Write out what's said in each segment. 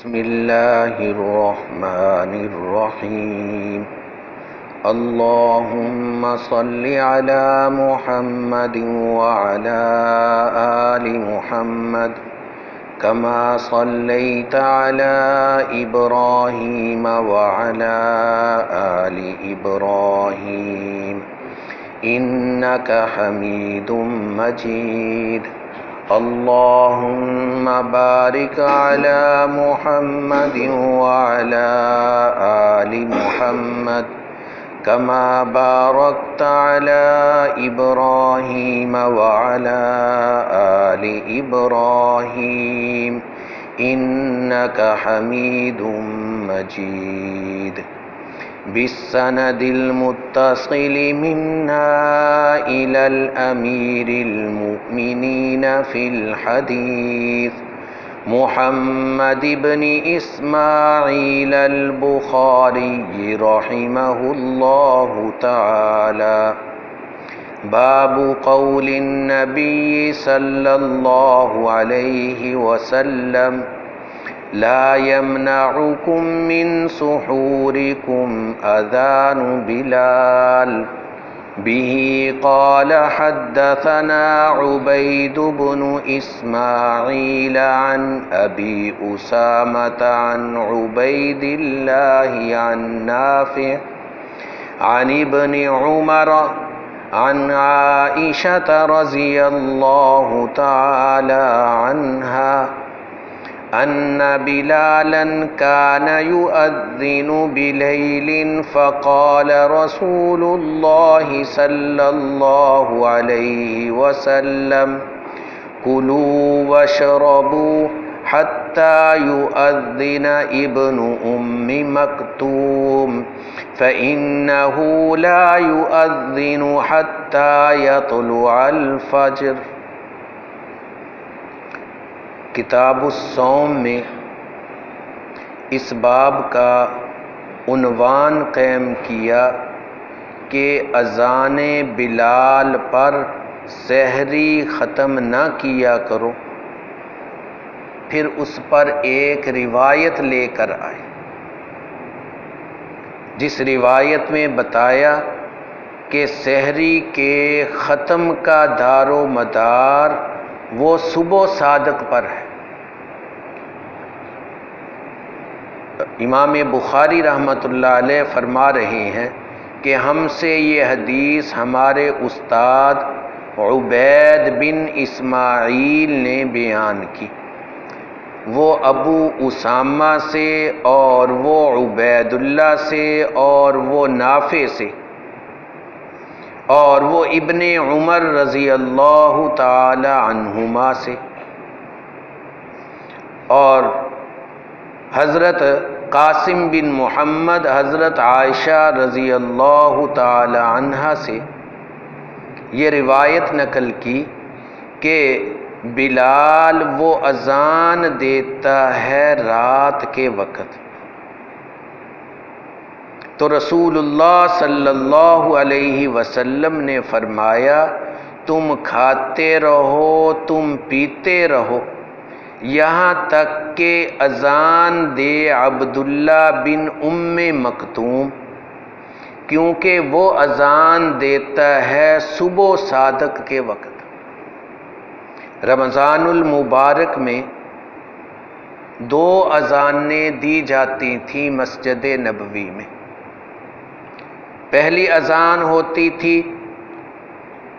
بسم اللہ الرحمن الرحیم اللہم صل علی محمد وعلی آل محمد کما صلیت علی ابراہیم وعلی آل ابراہیم انک حمید مجید اللہم بارک علی محمد وعلی آل محمد کما بارکت علی ابراہیم وعلی آل ابراہیم انک حمید مجید بالسند المتصل منا إلى الأمير المؤمنين في الحديث محمد بن إسماعيل البخاري رحمه الله تعالى باب قول النبي صلى الله عليه وسلم لا يمنعكم من سحوركم أذان بلال به قال حدثنا عبيد بن إسماعيل عن أبي أسامة عن عبيد الله عن نافع عن ابن عمر عن عائشة رضي الله تعالى عنها أن بلالا كان يؤذن بليل فقال رسول الله صلى الله عليه وسلم كلوا واشربوا حتى يؤذن ابن أم مكتوم فإنه لا يؤذن حتى يطلع الفجر۔ کتاب الصوم میں اس باب کا عنوان قائم کیا کہ اذان بلال پر سحری ختم نہ کیا کرو، پھر اس پر ایک روایت لے کر آئے جس روایت میں بتایا کہ سحری کے ختم کا دار و مدار وہ صبح صادق پر ہے۔ امام بخاری رحمۃ اللہ علیہ فرما رہے ہیں کہ ہم سے یہ حدیث ہمارے استاد عبید بن اسماعیل نے بیان کی، وہ ابو اسامہ سے اور وہ عبید اللہ سے اور وہ نافع سے اور وہ ابن عمر رضی اللہ تعالی عنہما سے اور حضرت قاسم بن محمد حضرت عائشہ رضی اللہ تعالی عنہا سے یہ روایت نقل کی کہ بلال وہ اذان دیتا ہے رات کے وقت، تو رسول اللہ صلی اللہ علیہ وسلم نے فرمایا تم کھاتے رہو تم پیتے رہو یہاں تک کہ اذان دے عبداللہ بن ام مکتوم، کیونکہ وہ اذان دیتا ہے صبح صادق کے وقت۔ رمضان المبارک میں 2 اذانیں دی جاتی تھیں مسجد نبوی میں۔ پہلی اذان ہوتی تھی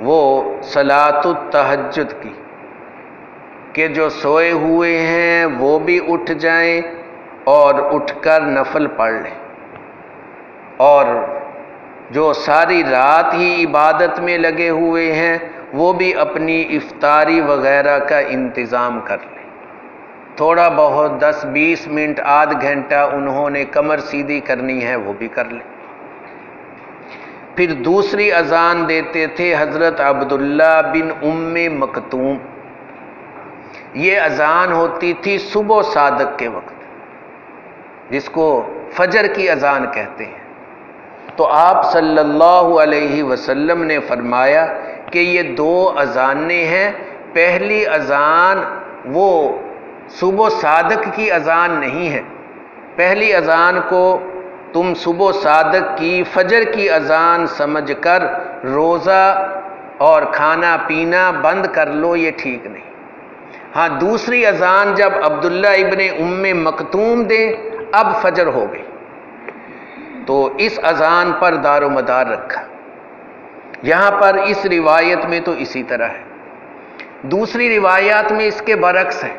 وہ صلاۃ التہجد کی کہ جو سوئے ہوئے ہیں وہ بھی اٹھ جائیں اور اٹھ کر نفل پڑھ لیں، اور جو ساری رات ہی عبادت میں لگے ہوئے ہیں وہ بھی اپنی افطاری وغیرہ کا انتظام کر لیں، تھوڑا بہت 10-20 منٹ آدھ گھنٹہ انہوں نے کمر سیدھی کرنی ہے وہ بھی کر لیں۔ پھر دوسری اذان دیتے تھے حضرت عبداللہ بن ام مکتوم، یہ اذان ہوتی تھی صبح صادق کے وقت جس کو فجر کی اذان کہتے ہیں۔ تو آپ صلی اللہ علیہ وسلم نے فرمایا کہ یہ 2 اذانیں ہیں، پہلی اذان وہ صبح صادق کی اذان نہیں ہے۔ پہلی اذان کو تم صبح صادق کی فجر کی اذان سمجھ کر روزہ اور کھانا پینا بند کر لو، یہ ٹھیک نہیں۔ ہاں دوسری اذان جب عبداللہ ابن ام مکتوم دے اب فجر ہو گئی، تو اس اذان پر دار و مدار رکھا۔ یہاں پر اس روایت میں تو اسی طرح ہے، دوسری روایات میں اس کے برعکس ہے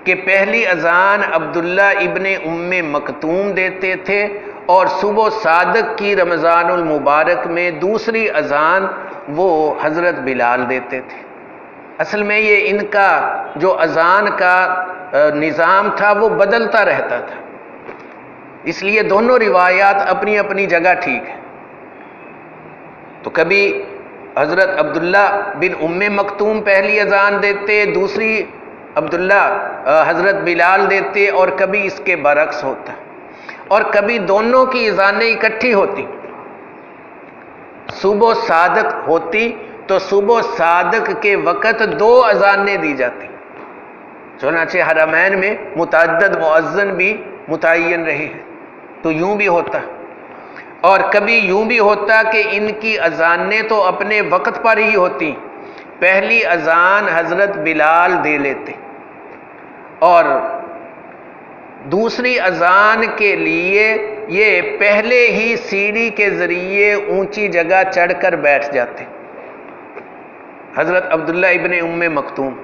کہ پہلی اذان عبداللہ ابن ام مکتوم دیتے تھے اور صبح صادق کی رمضان المبارک میں دوسری اذان وہ حضرت بلال دیتے تھے۔ اصل میں یہ ان کا جو اذان کا نظام تھا وہ بدلتا رہتا تھا، اس لیے دونوں روایات اپنی اپنی جگہ ٹھیک ہیں۔ تو کبھی حضرت عبداللہ بن ام مکتوم پہلی اذان دیتے، دوسری عبداللہ حضرت بلال دیتے، اور کبھی اس کے برعکس ہوتا، اور کبھی دونوں کی اذانیں اکٹھی ہوتی۔ صبح صادق ہوتی تو صبح صادق کے وقت دو اذانیں دی جاتی، چنانچہ حرمین میں متعدد مؤذن بھی متعین رہے ہیں، تو یوں بھی ہوتا، اور کبھی یوں بھی ہوتا کہ ان کی اذانیں تو اپنے وقت پر ہی ہوتی، پہلی اذان حضرت بلال دے لیتے اور دوسری اذان کے لیے یہ پہلے ہی سیڑھی کے ذریعے اونچی جگہ چڑھ کر بیٹھ جاتے حضرت عبداللہ ابن ام مکتوم۔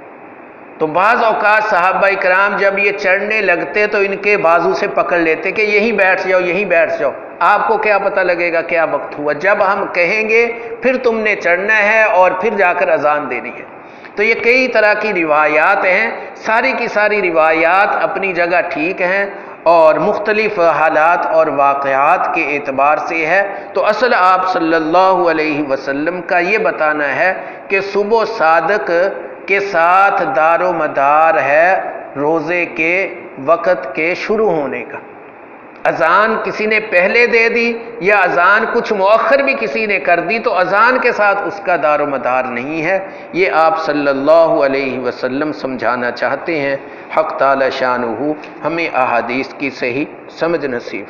تو بعض اوقات صحابہ کرام جب یہ چڑھنے لگتے تو ان کے بازو سے پکڑ لیتے کہ یہیں بیٹھ جاؤ، یہیں بیٹھ جاؤ، آپ کو کیا پتہ لگے گا کیا وقت ہوا، جب ہم کہیں گے پھر تم نے چڑھنا ہے اور پھر جا کر اذان دینی ہے۔ تو یہ کئی طرح کی روایات ہیں، ساری کی ساری روایات اپنی جگہ ٹھیک ہیں اور مختلف حالات اور واقعات کے اعتبار سے ہے۔ تو اصل آپ صلی اللہ علیہ وسلم کا یہ بتانا ہے کہ صبح صادق کے ساتھ دار و مدار ہے روزے کے وقت کے شروع ہونے کا۔ اذان کسی نے پہلے دے دی یا اذان کچھ مؤخر بھی کسی نے کر دی تو اذان کے ساتھ اس کا دار و مدار نہیں ہے، یہ آپ صلی اللہ علیہ وسلم سمجھانا چاہتے ہیں۔ حق تعالی شانہ ہمیں احادیث کی صحیح سمجھ نصیب۔